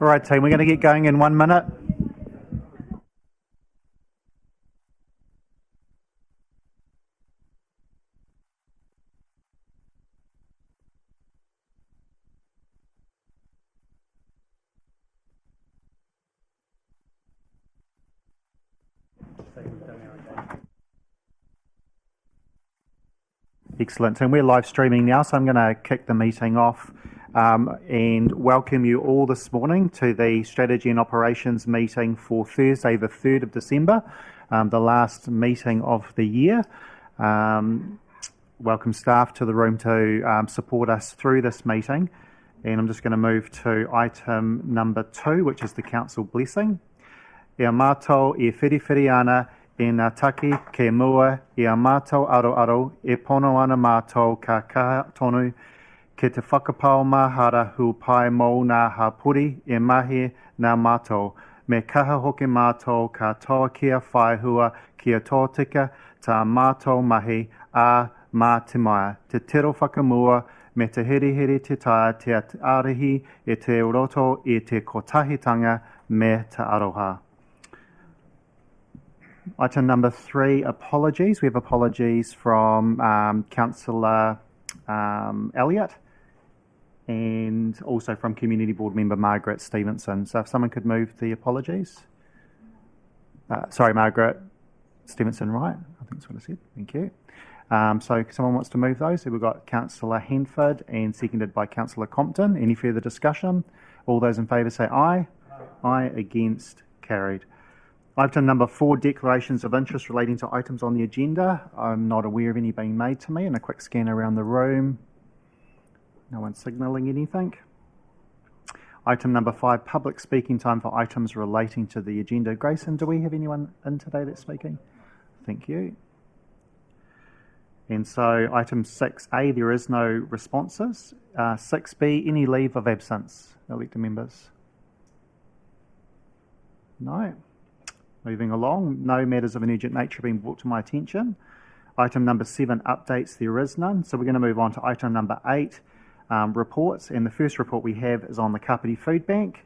All right, team, we're going to get going in 1 minute. Excellent, and we're live streaming now, so I'm going to kick the meeting off and welcome you all this morning to the Strategy and Operations meeting for Thursday the 3rd of December, the last meeting of the year. Welcome staff to the room to support us through this meeting, and I'm just going to move to item number 2, which is the council blessing. Ia mātou e whiriwhiri ana e ngā take ke mua i a mātou aro e pono ana mātou ka kaha tonu ke te whakapau mahara hu pai mō ngā hapuri e mahi ngā mātou. Me kaha hoki mātou ka toa kia whaihua kia tōtika tā mātou mahi a mā te maia. Te tero whakamua me te heri te taia te arihi e te roto e te kotahitanga me te aroha. Item number 3, apologies. We have apologies from Councillor Elliott and also from Community Board Member Margaret Stevenson. So if someone could move the apologies. Sorry, Margaret Stevenson, right? I think that's what I said. Thank you. So if someone wants to move those. So we've got Councillor Henford and seconded by Councillor Compton. Any further discussion? All those in favour say aye. Aye. Against. Carried. Item number 4, declarations of interest relating to items on the agenda. I'm not aware of any being made to me, and a quick scan around the room. No one signalling anything. Item number 5, public speaking time for items relating to the agenda. Grayson, do we have anyone in today that's speaking? Thank you. And so item 6A, there is no responses. 6B, any leave of absence, elected members? No. Moving along, no matters of an urgent nature being brought to my attention. Item number 7, updates, there is none. So we're going to move on to item number 8, reports. And the first report we have is on the Kapiti Food Bank,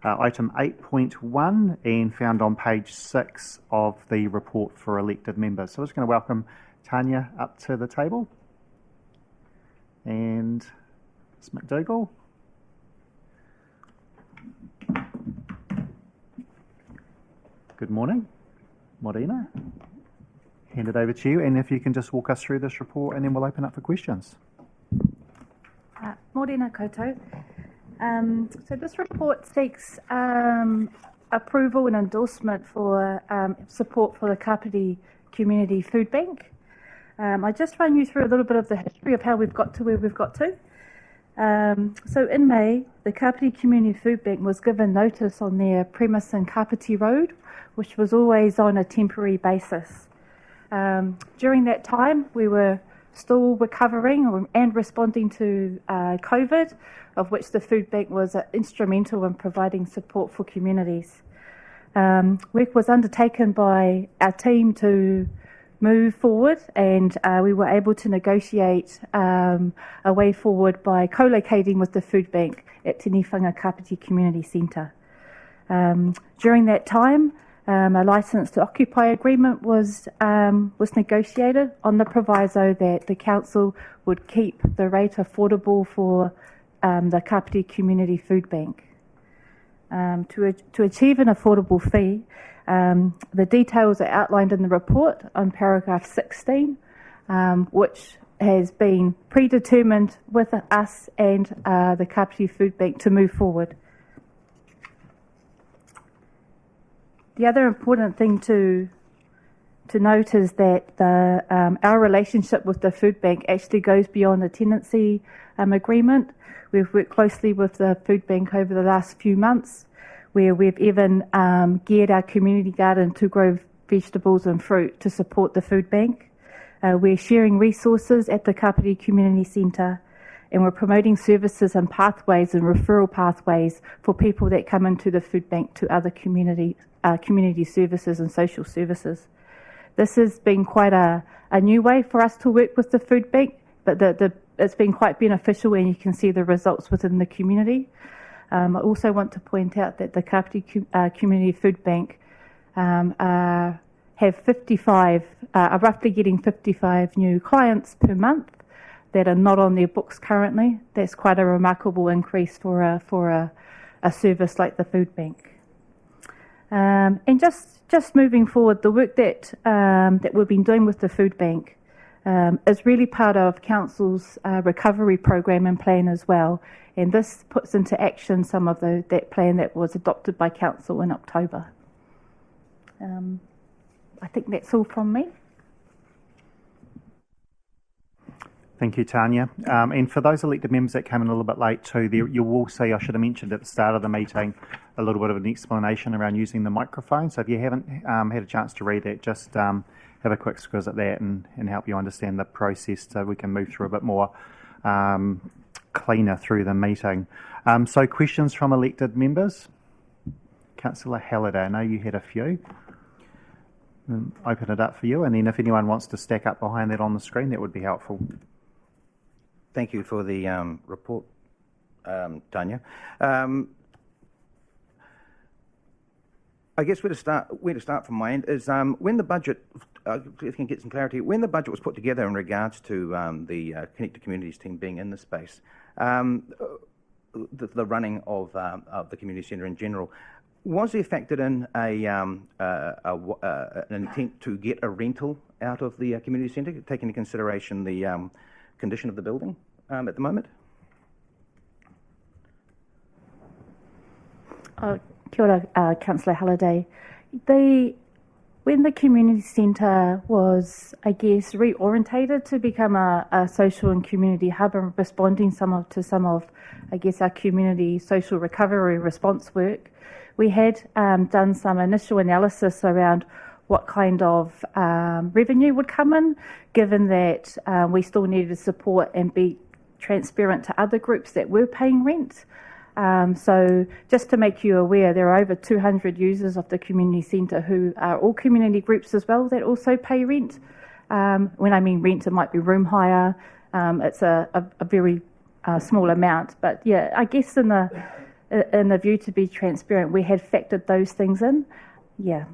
item 8.1, and found on page 6 of the report for elected members. So I'm just going to welcome Tanya up to the table. And Ms. McDougall. Good morning, Morena. Hand it over to you, and if you can just walk us through this report, and then we'll open up for questions. Morena koutou. So this report seeks approval and endorsement for support for the Kāpiti Community Food Bank. I just run you through a little bit of the history of how we've got to where we've got to. So in May, the Kāpiti Community Food Bank was given notice on their premise in Kapiti Road, which was always on a temporary basis. During that time, we were still recovering and responding to COVID, of which the food bank was instrumental in providing support for communities. Work was undertaken by our team to move forward, and we were able to negotiate a way forward by co-locating with the food bank at Tinihanga Kapiti Community Centre. During that time, a licence to occupy agreement was negotiated on the proviso that the council would keep the rate affordable for the Kapiti Community Food Bank. To achieve an affordable fee, the details are outlined in the report on paragraph 16, which has been predetermined with us and the Kapiti Food Bank to move forward. The other important thing to note is that our relationship with the food bank actually goes beyond the tenancy agreement. We've worked closely with the food bank over the last few months, where we've even geared our community garden to grow vegetables and fruit to support the food bank. We're sharing resources at the Kapiti Community Centre, and we're promoting services and pathways and referral pathways for people that come into the food bank to other community services and social services. This has been quite a new way for us to work with the food bank, but it's been quite beneficial, and you can see the results within the community. I also want to point out that the Kapiti Community Food Bank have 55, are roughly getting 55 new clients per month that are not on their books currently. That's quite a remarkable increase for a service like the food bank. And just moving forward, the work that we've been doing with the food bank is really part of Council's recovery program and plan as well. And this puts into action some of that plan that was adopted by Council in October. I think that's all from me. Thank you, Tanya. And for those elected members that came in a little bit late too, you will see, I should have mentioned at the start of the meeting, a little bit of an explanation around using the microphone. So if you haven't had a chance to read that, just have a quick squiz at that and help you understand the process so we can move through a bit more cleaner through the meeting. So questions from elected members? Councillor Halliday, I know you had a few. Open it up for you, and then if anyone wants to stack up behind that on the screen, that would be helpful. Thank you for the report, Tanya. I guess where to start from my end is when the budget, if you can get some clarity, when the budget was put together in regards to the Connect to Communities team being in the space, the running of the community centre in general, was there factored in an intent to get a rental out of the community centre, taking into consideration the condition of the building at the moment? Kia ora, Councillor Halliday. When the community centre was, I guess, reorientated to become a social and community hub and responding to some of, I guess, our community social recovery response work, we had done some initial analysis around what kind of revenue would come in, given that we still needed to support and be transparent to other groups that were paying rent. So just to make you aware, there are over 200 users of the community centre who are all community groups as well that also pay rent. When I mean rent, it might be room hire. It's a very small amount. But yeah, I guess in the view to be transparent, we had factored those things in. Yeah.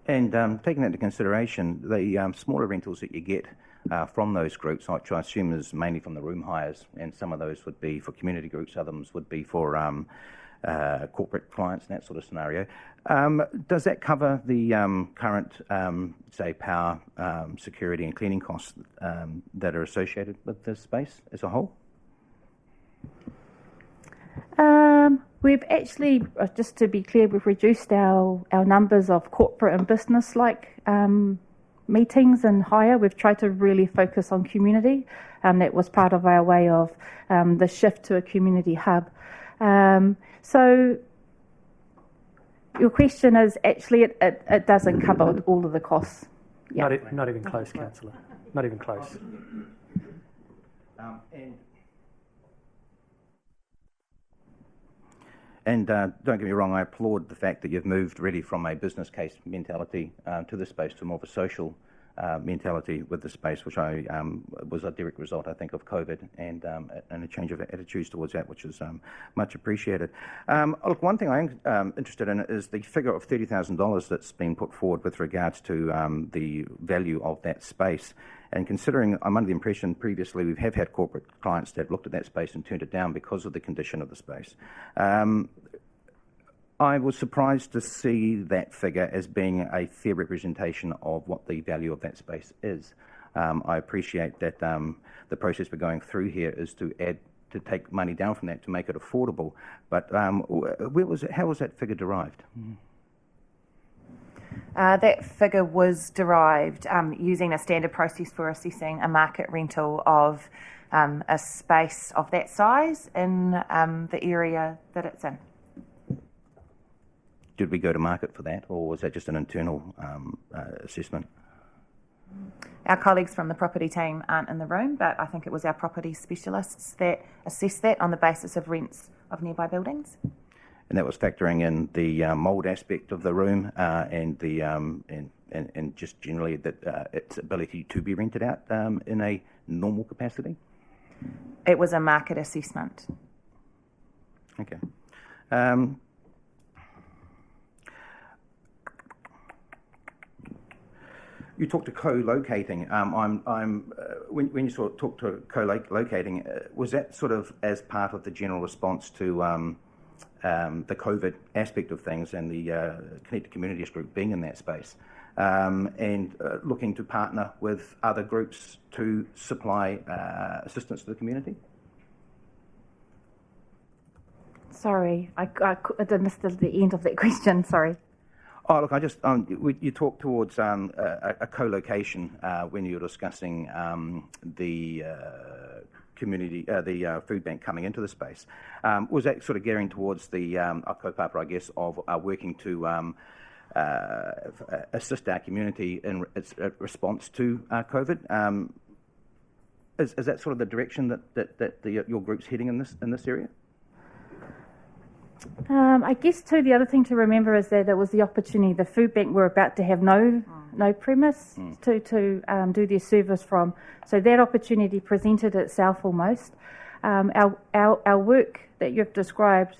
And taking that into consideration, the smaller rentals that you get from those groups, which I assume is mainly from the room hires, and some of those would be for community groups, others would be for corporate clients and that sort of scenario. Does that cover the current, say, power, security and cleaning costs that are associated with this space as a whole? We've actually, just to be clear, we've reduced our numbers of corporate and business-like meetings and hire. We've tried to really focus on community. That was part of our way of the shift to a community hub. So your question is actually it doesn't cover all of the costs. Yeah. Not even close, Councillor. Not even close. And don't get me wrong, I applaud the fact that you've moved really from a business case mentality to the space to more of a social mentality with the space, which was a direct result, I think, of COVID and a change of attitudes towards that, which is much appreciated. Look, one thing I'm interested in is the figure of $30,000 that's been put forward with regards to the value of that space. And considering, I'm under the impression previously we have had corporate clients that looked at that space and turned it down because of the condition of the space. I was surprised to see that figure as being a fair representation of what the value of that space is. I appreciate that the process we're going through here is to take money down from that to make it affordable. But how was that figure derived? That figure was derived using a standard process for assessing a market rental of a space of that size in the area that it's in. Did we go to market for that, or was that just an internal assessment? Our colleagues from the property team aren't in the room, but I think it was our property specialists that assessed that on the basis of rents of nearby buildings. And that was factoring in the mould aspect of the room and the and just generally that its ability to be rented out in a normal capacity? It was a market assessment. Okay. You talked to co-locating. When you sort of talked to co-locating, was that sort of as part of the general response to the COVID aspect of things and the Connected Communities group being in that space, and looking to partner with other groups to supply assistance to the community? Sorry, I missed the end of that question. Sorry. Oh, look, I just you talked towards a co-location when you were discussing the community, the food bank coming into the space. Was that sort of gearing towards the kaupapa, I guess, of working to assist our community in its response to COVID? Is that sort of the direction that your group's heading in this area? I guess too, the other thing to remember is that it was the opportunity. The food bank were about to have no premise to do their service from. So that opportunity presented itself almost. Our work that you've described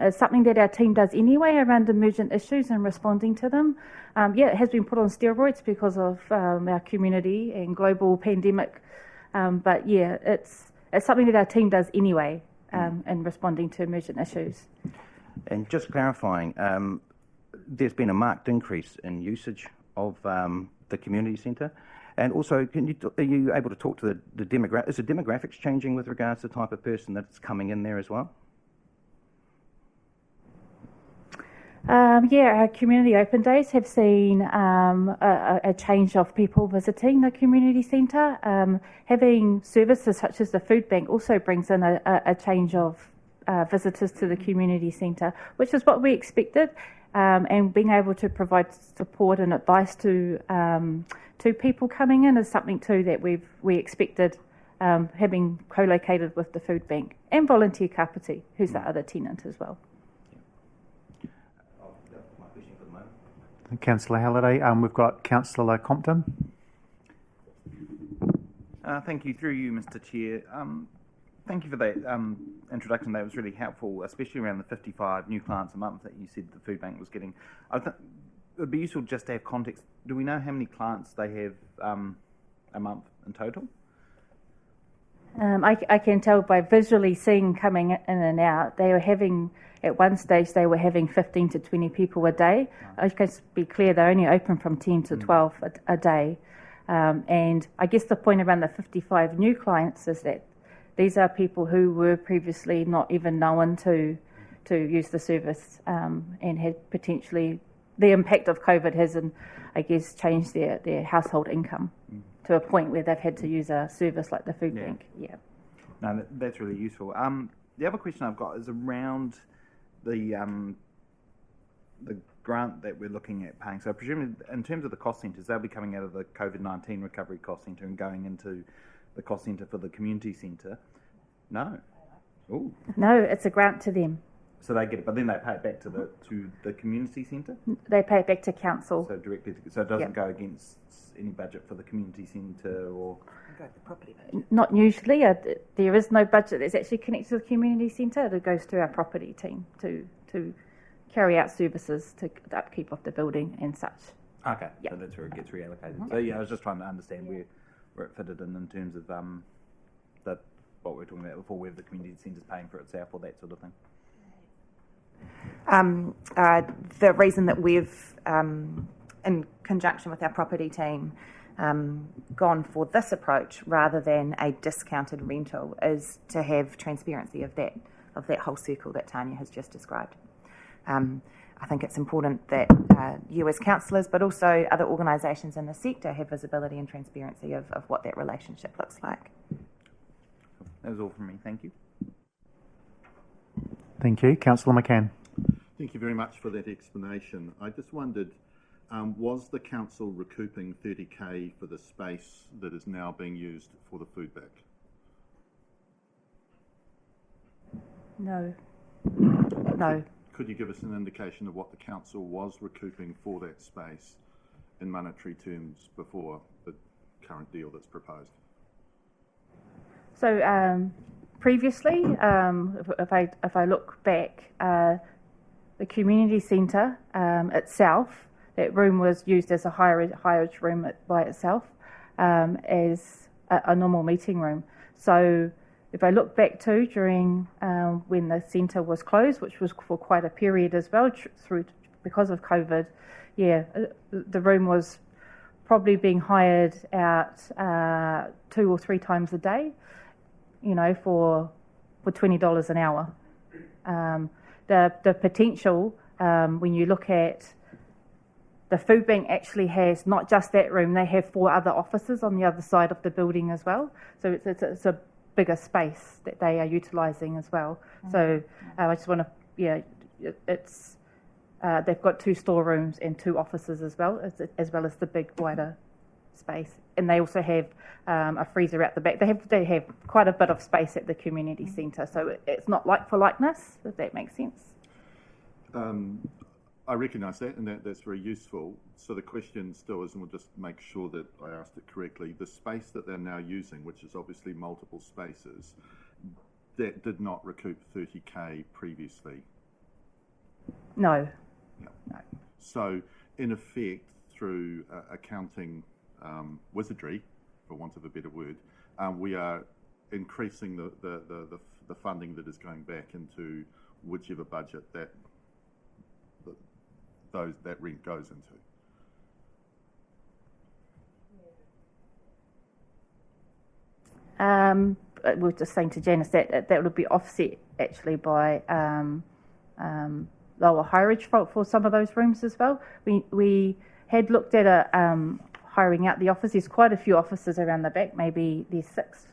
is something that our team does anyway around emergent issues and responding to them. It has been put on steroids because of our community and global pandemic. But yeah, it's something that our team does anyway. In responding to emergent issues. And just clarifying, there's been a marked increase in usage of the community centre, and also, are you able to talk to the demographics? Is the demographics changing with regards to the type of person that's coming in there as well? Our community open days have seen a change of people visiting the community centre. Having services such as the food bank also brings in a change of visitors to the community centre, which is what we expected. And being able to provide support and advice to people coming in is something too that we expected, having co-located with the food bank and Volunteer Kapiti, who's the other tenant as well. Councillor Halliday. We've got Councillor Compton. Thank you. Through you, Mr. Chair. Thank you for that introduction. That was really helpful, especially around the 55 new clients a month that you said the food bank was getting. I think it would be useful just to have context. Do we know how many clients they have a month in total? I can tell by visually seeing coming in and out, they were having, at one stage, they were having 15 to 20 people a day. I can be clear, they're only open from 10 to 12 a day. And I guess the point around the 55 new clients is that these are people who were previously not even known to use the service, and had potentially, the impact of COVID has, I guess, changed their household income to a point where they've had to use a service like the food bank. Yeah. No, that's really useful. The other question I've got is around the grant that we're looking at paying. So presumably, in terms of the cost centres, they'll be coming out of the COVID-19 recovery cost centre and going into the cost centre for the community centre. No. Ooh. No, it's a grant to them. So they get it, but then they pay it back to the community centre? They pay it back to council. So directly, so it doesn't go against any budget for the community centre or... Go to the property budget. Not usually. There is no budget that's actually connected to the community centre. It goes to our property team to carry out services to the upkeep of the building and such. Okay, so that's where it gets reallocated. So yeah, I was just trying to understand where it fitted in terms of what we were talking about before, whether the community centre's paying for itself or that sort of thing. The reason that we've, in conjunction with our property team, gone for this approach rather than a discounted rental is to have transparency of that whole circle that Tanya has just described. I think it's important that you as councillors, but also other organisations in the sector, have visibility and transparency of what that relationship looks like. That was all from me. Thank you. Thank you. Councillor McCann. Thank you very much for that explanation. I just wondered, was the council recouping 30k for the space that is now being used for the food bank? No. No. Could you give us an indication of what the council was recouping for that space in monetary terms before the current deal that's proposed? So previously, if I look back, the community centre itself, that room was used as a higher room by itself, as a normal meeting room. So if I look back to during when the centre was closed, which was for quite a period as well, because of COVID, the room was probably being hired out 2 or 3 times a day, for $20 an hour. The potential, when you look at the food bank, actually has not just that room, they have 4 other offices on the other side of the building as well. So it's a bigger space that they are utilising as well. So I just want to, it's they've got 2 storerooms and 2 offices as well as the big wider space. And they also have a freezer out the back. They have quite a bit of space at the community centre, so it's not like for likeness, if that makes sense. I recognise that, and that's very useful. So the question still is, and we'll just make sure that I asked it correctly, the space that they're now using, which is obviously multiple spaces, that did not recoup 30K previously? No. No. So in effect, through accounting wizardry, for want of a better word, we are increasing the funding that is going back into whichever budget that rent goes into. We were just saying to Janice that would be offset actually by lower hireage for some of those rooms as well. We had looked at hiring out the office. There's quite a few offices around the back. Maybe there's 6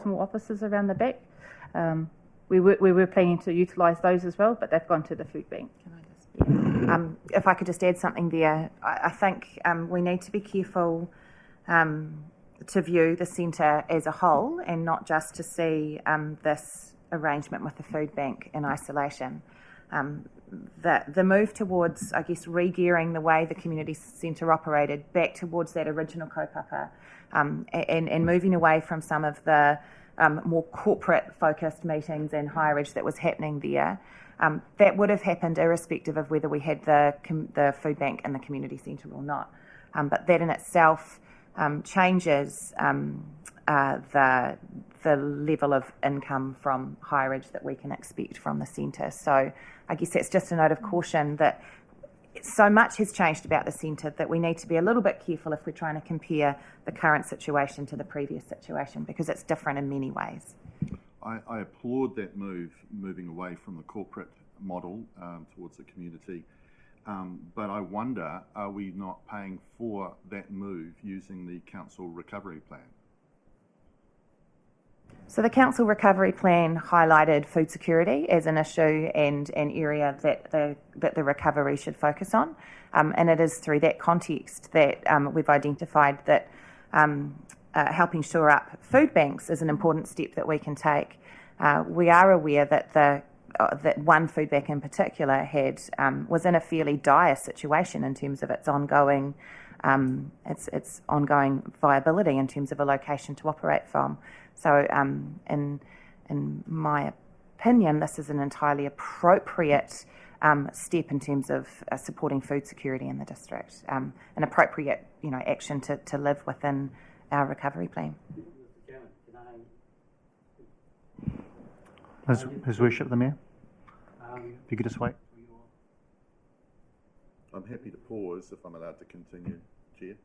small offices around the back. We were planning to utilise those as well, but they've gone to the food bank. If I could just add something there, I think we need to be careful to view the centre as a whole and not just to see this arrangement with the food bank in isolation. The move towards, I guess, re-gearing the way the community centre operated back towards that original kaupapa, and moving away from some of the more corporate-focused meetings and hireage that was happening there, that would have happened irrespective of whether we had the food bank in the community centre or not. But that in itself changes the level of income from hireage that we can expect from the centre. So I guess that's just a note of caution that so much has changed about the centre that we need to be a little bit careful if we're trying to compare the current situation to the previous situation, because it's different in many ways. I applaud that moving away from the corporate model towards the community, but I wonder, are we not paying for that move using the council recovery plan? So the council recovery plan highlighted food security as an issue and an area that the recovery should focus on, and it is through that context that we've identified that helping shore up food banks is an important step that we can take. We are aware that that one food bank in particular was in a fairly dire situation in terms of its ongoing viability in terms of a location to operate from. So in my opinion, this is an entirely appropriate step in terms of supporting food security in the district, an appropriate action to live within our recovery plan. His Worship the Mayor, if you could just wait. I'm happy to pause if I'm allowed to continue, Chair.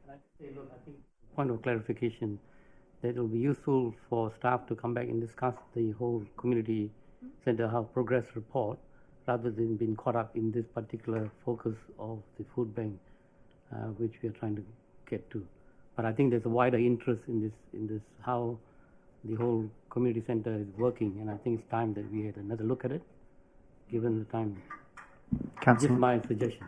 Can I say, look, I think point of clarification that it will be useful for staff to come back and discuss the whole community centre progress report rather than being caught up in this particular focus of the food bank, which we are trying to get to. But I think there's a wider interest in this how the whole community centre is working, and I think it's time that we had another look at it, given the time. Councillor, just my suggestion.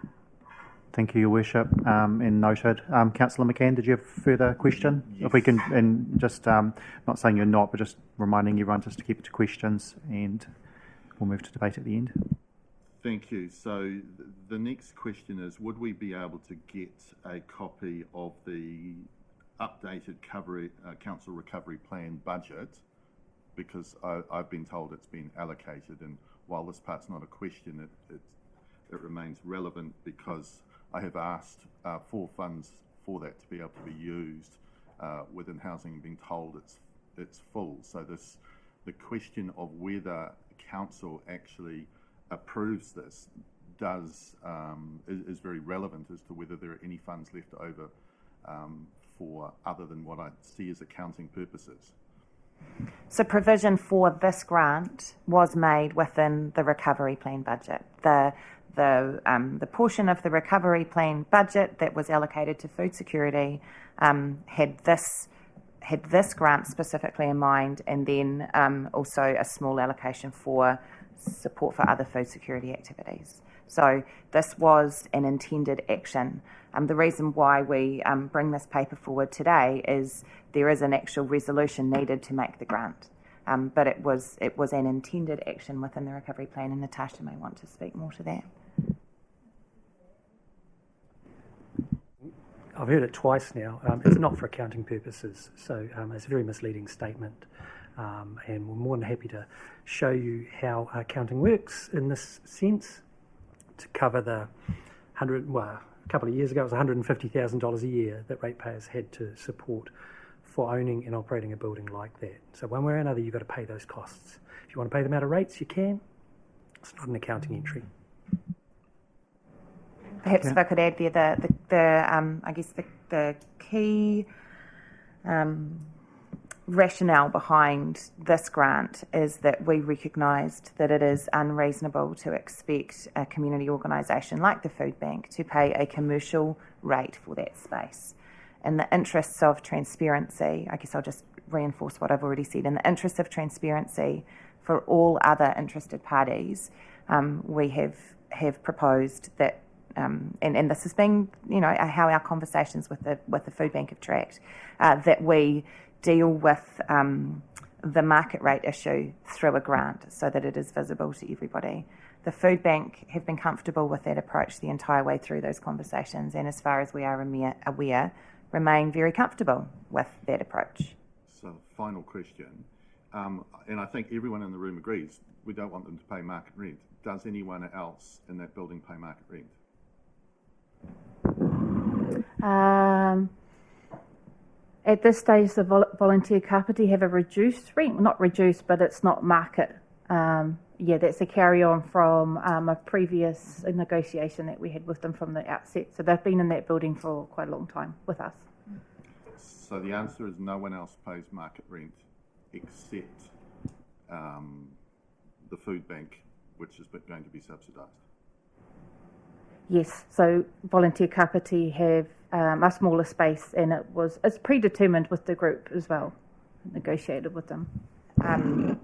Thank you, Your Worship, and noted. Councillor McCann, did you have a further question? Yes. If we can, and just not saying you're not, but just reminding everyone just to keep it to questions, and we'll move to debate at the end. Thank you. So the next question is, would we be able to get a copy of the updated council recovery plan budget, because I've been told it's been allocated, and while this part's not a question, it remains relevant because I have asked for funds for that to be able to be used within housing and being told it's full. So the question of whether council actually approves this is very relevant as to whether there are any funds left over for other than what I see as accounting purposes. So provision for this grant was made within the recovery plan budget. The portion of the recovery plan budget that was allocated to food security had this grant specifically in mind, and then also a small allocation for support for other food security activities. So this was an intended action. The reason why we bring this paper forward today is there is an actual resolution needed to make the grant. But it was an intended action within the recovery plan, and Natasha may want to speak more to that. I've heard it twice now. It's not for accounting purposes, so it's a very misleading statement. And we're more than happy to show you how accounting works in this sense. To cover the a couple of years ago, it was $150,000 a year that ratepayers had to support for owning and operating a building like that. So one way or another, you've got to pay those costs. If you want to pay them out of rates, you can. It's not an accounting entry. Perhaps if I could add there, I guess the key rationale behind this grant is that we recognised that it is unreasonable to expect a community organisation like the Food Bank to pay a commercial rate for that space. In the interests of transparency, I guess I'll just reinforce what I've already said, in the interests of transparency for all other interested parties, we have proposed that, and this has been, how our conversations with the Food Bank have tracked, that we deal with the market rate issue through a grant so that it is visible to everybody. The Food Bank have been comfortable with that approach the entire way through those conversations, and as far as we are aware, remain very comfortable with that approach. So, final question, and I think everyone in the room agrees, we don't want them to pay market rent. Does anyone else in that building pay market rent? At this stage, the volunteer Kāpiti have a reduced rent, not reduced, but it's not market. That's a carry-on from a previous negotiation that we had with them from the outset. So they've been in that building for quite a long time with us. So the answer is no one else pays market rent except the Food Bank, which is going to be subsidised. Yes, so volunteer Kapiti have a smaller space, and it's predetermined with the group as well, negotiated with them. And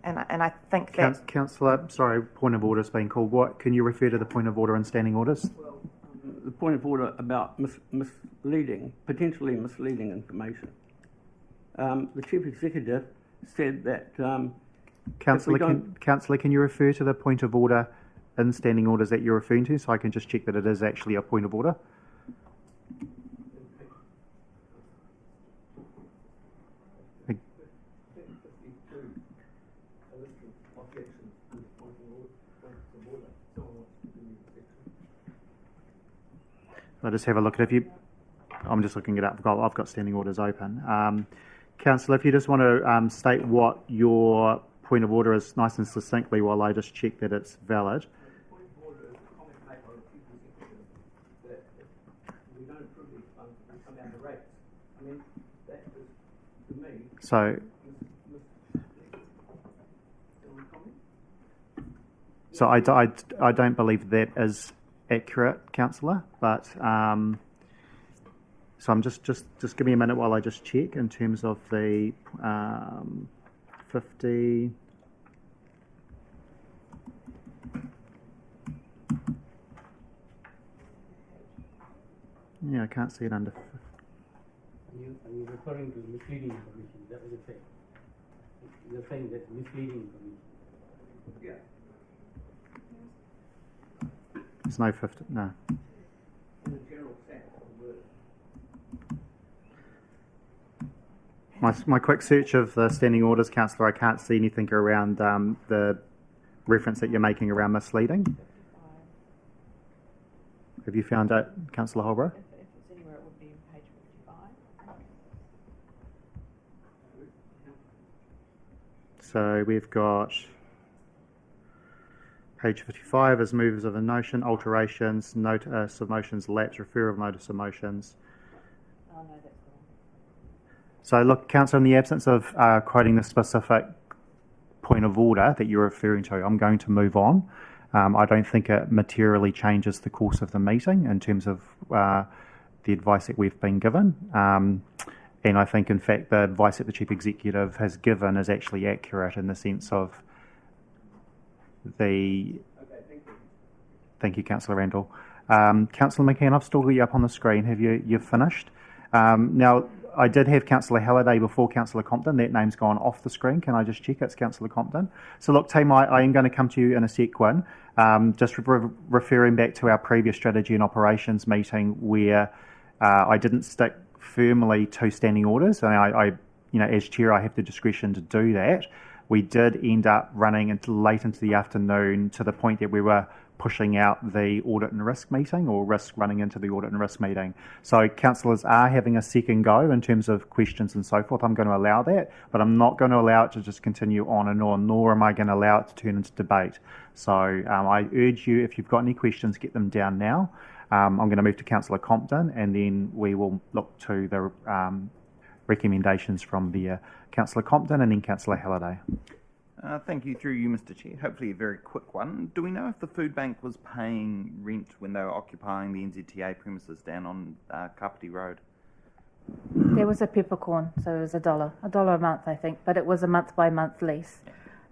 I think that... Councillor, sorry, point of order is being called. What can you refer to the point of order and standing orders? Well, the point of order about potentially misleading information. The Chief Executive said that... Councillor, can you refer to the point of order in standing orders that you're referring to, so I can just check that it is actually a point of order? I'll just have a look at I'm just looking it up. I've got standing orders open. Councillor, if you just want to state what your point of order is nice and succinctly while I just check that it's valid. The point of order is a comment made by the Chief Executive that if we don't approve these funds, we come down the rates. I mean, that is, to me... So I don't believe that is accurate, Councillor, but so I'm just give me a minute while I just check in terms of the 50. Yeah, I can't see it under. Are you referring to misleading information? Is that what you're saying? You're saying that's misleading information. Yeah. There's no 50. No. In the general sense of the word. My quick search of the standing orders, Councillor, I can't see anything around the reference that you're making around misleading. Have you found it, Councillor Holbrook? If it's anywhere, it would be on page 55. So we've got page 55 is movers of a notion, alterations, notice of motions, lapse, referral of notice of motions. Oh, no, that's wrong. So look, Councillor, in the absence of quoting the specific point of order that you're referring to, I'm going to move on. I don't think it materially changes the course of the meeting in terms of the advice that we've been given. And I think, in fact, the advice that the Chief Executive has given is actually accurate in the sense of the... Okay, thank you. Thank you, Councillor Randall. Councillor McCann, I've still got you up on the screen. Have you've finished? Now, I did have Councillor Halliday before Councillor Compton. That name's gone off the screen. Can I just check? It's Councillor Compton. So look, team, I am going to come to you in a sec, Quinn. Just referring back to our previous strategy and operations meeting where I didn't stick firmly to standing orders. And I, you know, as chair, I have the discretion to do that. We did end up running late into the afternoon to the point that we were pushing out the audit and risk meeting, or risk running into the audit and risk meeting. So councillors are having a second go in terms of questions and so forth. I'm going to allow that, but I'm not going to allow it to just continue on and on, nor am I going to allow it to turn into debate. So I urge you, if you've got any questions, get them down now. I'm going to move to Councillor Compton, and then we will look to the recommendations from the Councillor Compton and then Councillor Halliday. Thank you, through you, Mr. Chair. Hopefully a very quick one. Do we know if the food bank was paying rent when they were occupying the NZTA premises down on Kāpiti Road? There was a peppercorn, so it was $1 a month, I think, but it was a month-by-month lease.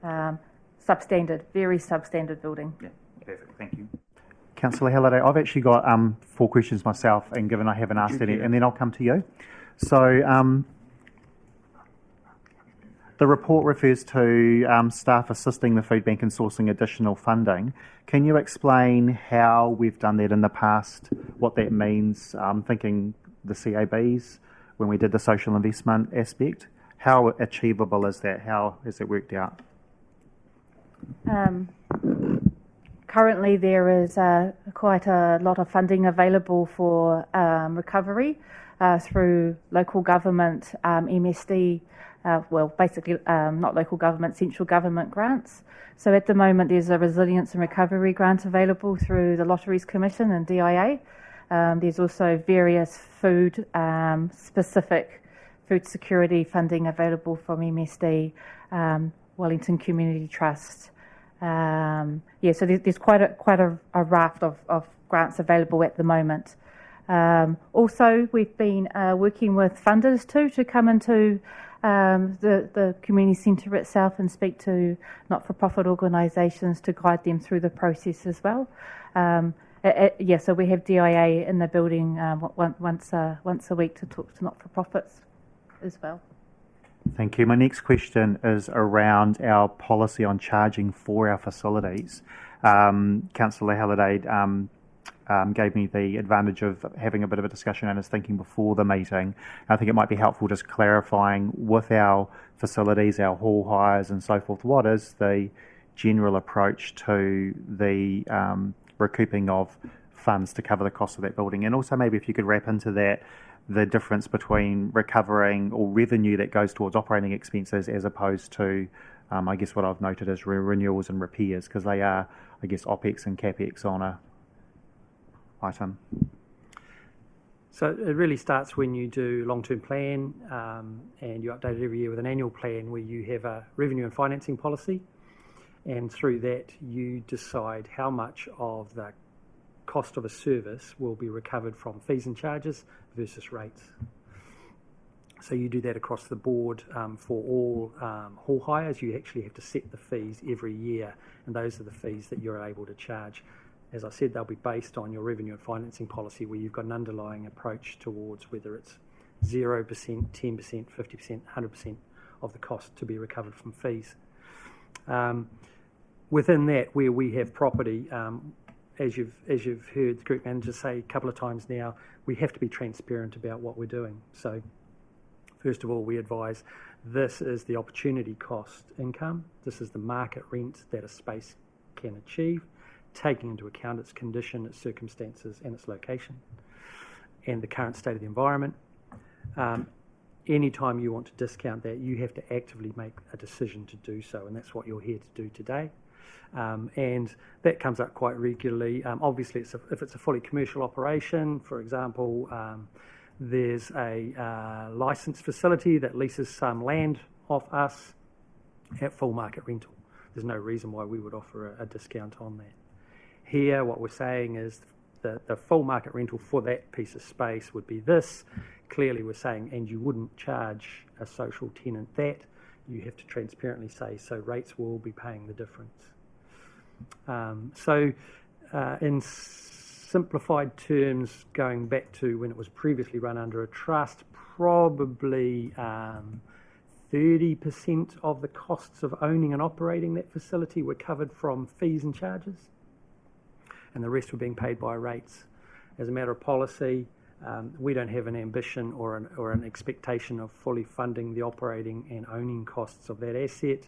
Substandard, very substandard building. Yeah, perfect. Thank you. Councillor Halliday, I've actually got 4 questions myself, and given I haven't asked any, and then I'll come to you. So the report refers to staff assisting the food bank in sourcing additional funding. Can you explain how we've done that in the past, what that means? I'm thinking the CABs, when we did the social investment aspect. How achievable is that? How has it worked out? Currently, there is quite a lot of funding available for recovery through local government, MSD, basically not local government, central government grants. So at the moment, there's a resilience and recovery grant available through the Lotteries Commission and DIA. There's also various food specific food security funding available from MSD, Wellington Community Trust. So there's quite a raft of grants available at the moment. Also, we've been working with funders to come into the community centre itself and speak to not-for-profit organisations to guide them through the process as well. So we have DIA in the building once a week to talk to not-for-profits as well. Thank you. My next question is around our policy on charging for our facilities. Councillor Halliday gave me the advantage of having a bit of a discussion and his thinking before the meeting. I think it might be helpful just clarifying with our facilities, our hall hires and so forth, what is the general approach to the recouping of funds to cover the cost of that building? And also maybe if you could wrap into that the difference between recovering or revenue that goes towards operating expenses as opposed to, I guess what I've noted as renewals and repairs, because they are, I guess, OPEX and CAPEX on a item. So it really starts when you do long-term plan and you update it every year with an annual plan where you have a revenue and financing policy, and through that you decide how much of the cost of a service will be recovered from fees and charges versus rates. So you do that across the board for all hall hires. You actually have to set the fees every year, and those are the fees that you're able to charge. As I said, they'll be based on your revenue and financing policy, where you've got an underlying approach towards whether it's 0%, 10%, 50%, 100% of the cost to be recovered from fees. Within that, where we have property, as you've heard the group manager say a couple of times now, we have to be transparent about what we're doing. So, First of all, we advise this is the opportunity cost income. This is the market rent that a space can achieve, taking into account its condition, its circumstances, and its location, and the current state of the environment. Anytime you want to discount that, you have to actively make a decision to do so, and that's what you're here to do today. And that comes up quite regularly. Obviously, if it's a fully commercial operation, for example, there's a licensed facility that leases some land off us at full market rental. There's no reason why we would offer a discount on that. Here, what we're saying is the full market rental for that piece of space would be this. Clearly, we're saying, and you wouldn't charge a social tenant that. You have to transparently say, so rates will be paying the difference. In simplified terms, going back to when it was previously run under a trust, probably 30% of the costs of owning and operating that facility were covered from fees and charges, and the rest were being paid by rates. As a matter of policy, we don't have an ambition or an expectation of fully funding the operating and owning costs of that asset,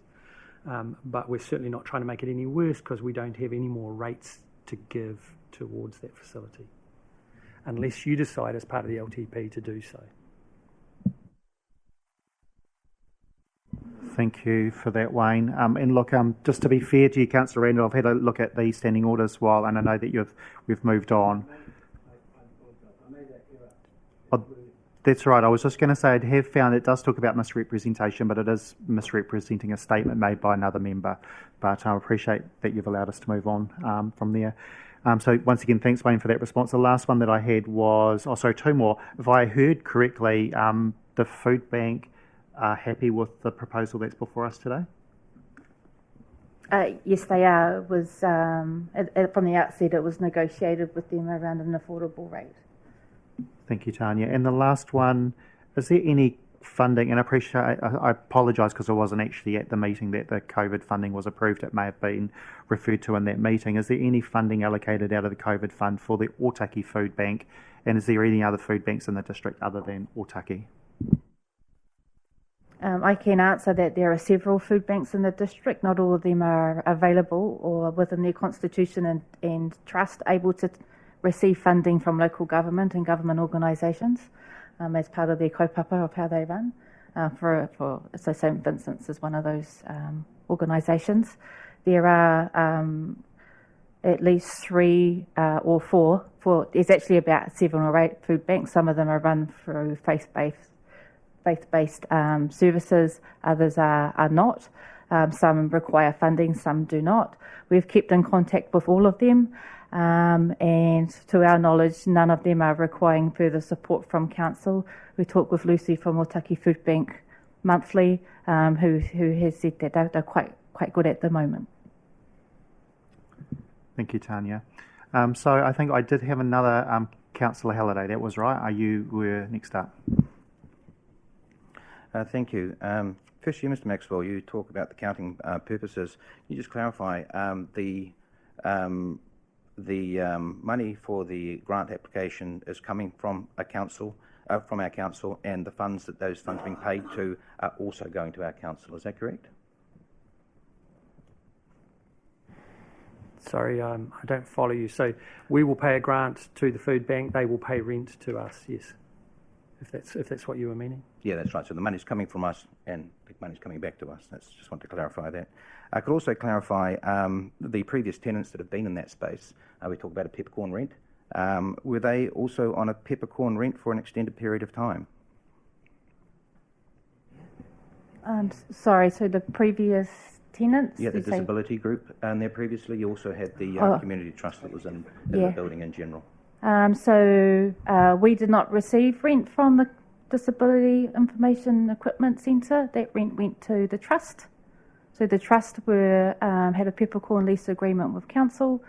but we're certainly not trying to make it any worse because we don't have any more rates to give towards that facility, unless you decide as part of the LTP to do so. Thank you for that, Wayne. And look, just to be fair to you, Councillor Randall, I've had a look at the standing orders while, and I know that we've moved on. Oh, that's right. I was just going to say I have found it does talk about misrepresentation, but it is misrepresenting a statement made by another member. But I appreciate that you've allowed us to move on from there. So once again, thanks, Wayne, for that response. The last one that I had was, two more. If I heard correctly, the food bank are happy with the proposal that's before us today? Yes, they are. It was from the outset, it was negotiated with them around an affordable rate. Thank you, Tanya. And the last one, is there any funding, and I apologise because I wasn't actually at the meeting that the COVID funding was approved. It may have been referred to in that meeting. Is there any funding allocated out of the COVID fund for the Otaki Food Bank, and is there any other food banks in the district other than Otaki? I can answer that there are several food banks in the district. Not all of them are available or within their constitution and trust able to receive funding from local government and government organisations as part of their kaupapa of how they run. So St Vincent's is one of those organisations. There are at least 3 or 4. There's actually about 7 or 8 food banks. Some of them are run through faith-based services, others are not. Some require funding, some do not. We've kept in contact with all of them, and to our knowledge, none of them are requiring further support from council. We talk with Lucy from Otaki Food Bank monthly, who has said that they're quite good at the moment. Thank you, Tanya. So I think I did have another Councillor Halliday. That was right. You were next up. Thank you. Firstly, Mr. Maxwell, you talk about the counting purposes. Can you just clarify the money for the grant application is coming from our council, and the funds that those funds are being paid to are also going to our council. Is that correct? Sorry, I don't follow you. So we will pay a grant to the food bank. They will pay rent to us. Yes, if that's what you were meaning. Yeah, that's right. So the money's coming from us and the money's coming back to us. Just want to clarify that. I could also clarify the previous tenants that have been in that space. We talked about a peppercorn rent. Were they also on a peppercorn rent for an extended period of time? Sorry, so the previous tenants? Yeah, the disability group. And there previously you also had the community trust that was in the building in general. So we did not receive rent from the Disability Information Equipment Centre. That rent went to the trust. So the trust had a peppercorn lease agreement with council,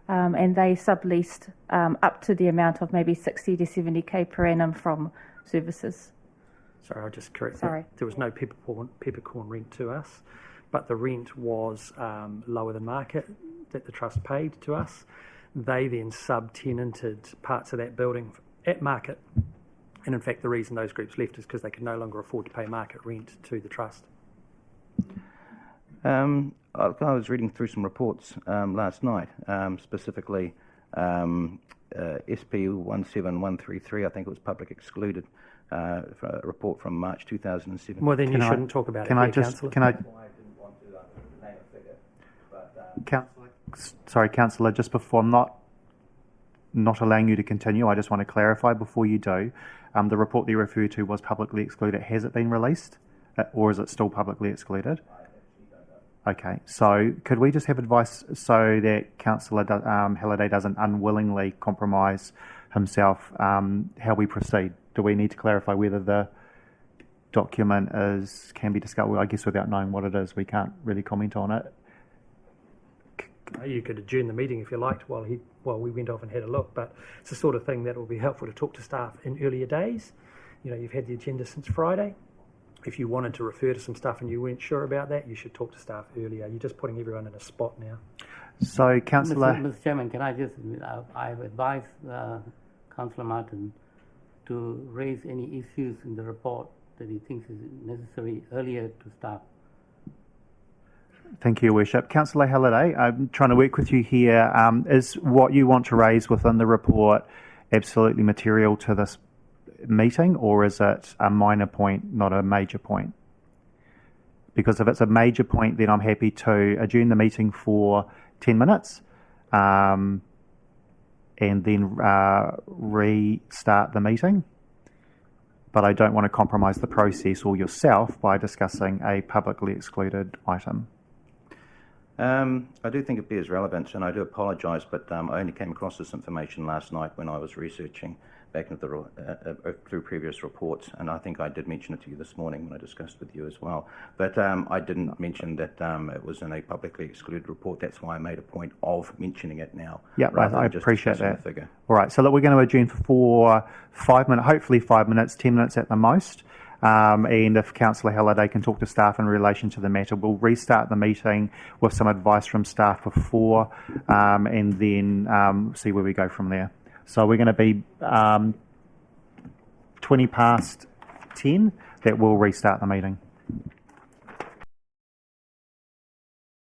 and they subleased up to the amount of maybe 60 to 70k per annum from services. Sorry, I'll just correct Sorry. that. There was no peppercorn rent to us, but the rent was lower than market that the trust paid to us. They then sub-tenanted parts of that building at market, And in fact, the reason those groups left is because they could no longer afford to pay market rent to the trust. I was reading through some reports last night, specifically SP 17133, I think it was public excluded, for a report from March 2007. Well, then you shouldn't talk about it. Can I just, Councillor. can I, That's why I didn't want to name a figure. But, Councillor, just before, I'm not allowing you to continue. I just want to clarify before you do. The report that you referred to was publicly excluded. Has it been released, or is it still publicly excluded? Okay, so could we just have advice so that Councillor Halliday doesn't unwillingly compromise himself, how we proceed? Do we need to clarify whether the document can be discussed? Well, I guess without knowing what it is, we can't really comment on it. You could adjourn the meeting if you liked while we went off and had a look, but it's the sort of thing that will be helpful to talk to staff in earlier days. You know, you've had the agenda since Friday. If you wanted to refer to some stuff and you weren't sure about that, you should talk to staff earlier. You're just putting everyone in a spot now. So, Councillor... Mr. Chairman, can I just... I've advised Councillor Martin to raise any issues in the report that he thinks is necessary earlier to start. Thank you, Your Worship. Councillor Halliday, I'm trying to work with you here. Is what you want to raise within the report absolutely material to this meeting, or is it a minor point, not a major point? Because if it's a major point, then I'm happy to adjourn the meeting for 10 minutes and then restart the meeting. But I don't want to compromise the process or yourself by discussing a publicly excluded item. I do think it bears relevance, and I do apologise, but I only came across this information last night when I was researching back into through previous reports, and I think I did mention it to you this morning when I discussed with you as well. But I didn't mention that it was in a publicly excluded report. That's why I made a point of mentioning it now. Yeah, I appreciate that. Figure. All right, so look, we're going to adjourn for 5 minutes, hopefully 5 minutes, 10 minutes at the most. And if Councillor Halliday can talk to staff in relation to the matter, we'll restart the meeting with some advice from staff before, and then see where we go from there. So we're going to be 20 past 10 that we'll restart the meeting.